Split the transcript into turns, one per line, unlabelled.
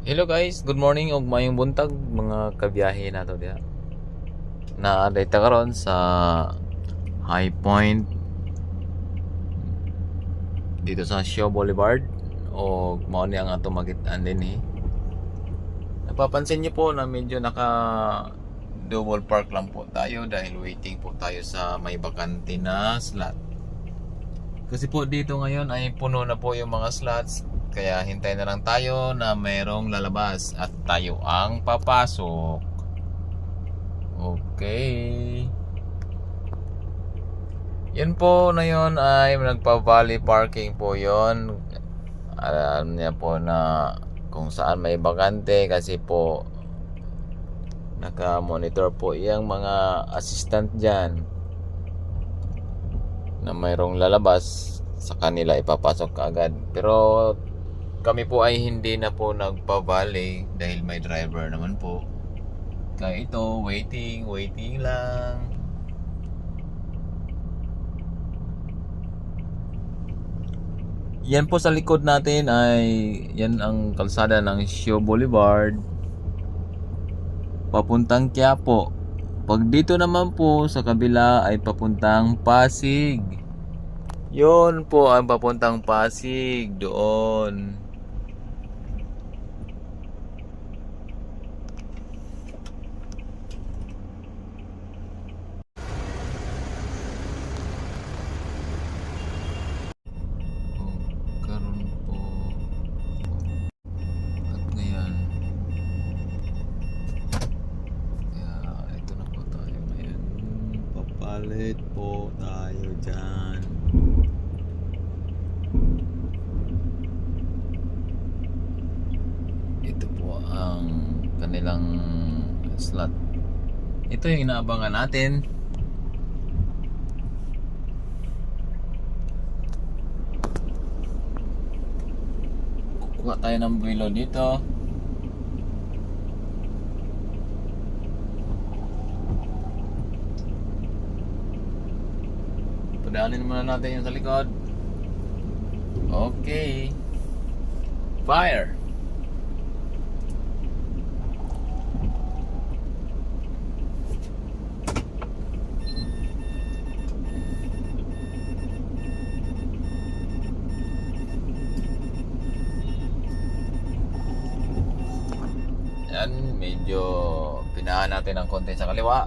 Hello guys, good morning ug mayong buntag mga kabiyahe nato diha. Dayta karon sa High Point dito sa Shaw Boulevard o mao ni ang ato makit-an din eh. Napapansin niyo po na medyo naka double park lang po tayo dahil waiting po tayo sa may bakante na slot. Kasi po dito ngayon ay puno na po yung mga slots. Kaya hintay na lang tayo na mayroong lalabas at tayo ang papasok. Okay. Yan po na yun ay nagpa-valley parking po yon. Alam niya po na kung saan may bakante kasi po naka-monitor po yung mga assistant dyan na mayroong lalabas sa kanila ipapasok kaagad. Pero kami po ay hindi na po nagpa-valley dahil may driver naman po. Kaya ito, waiting lang. Yan po sa likod natin ay yan ang kalsada ng Shaw Boulevard papuntang Quiapo. Pag dito naman po sa kabila ay papuntang Pasig. Yun po ang papuntang Pasig doon. Karon po at ngayon ito na po tayo ngayon. Papalit po tayo dyan. Ito po ang kanilang slot. Ito yung inaabangan natin. Kuha tayo ng buwilo dito. Padaanin muna natin yung sa likod. Okay. Fire! Yan, medyo pinahan natin ng konti sa kaliwa.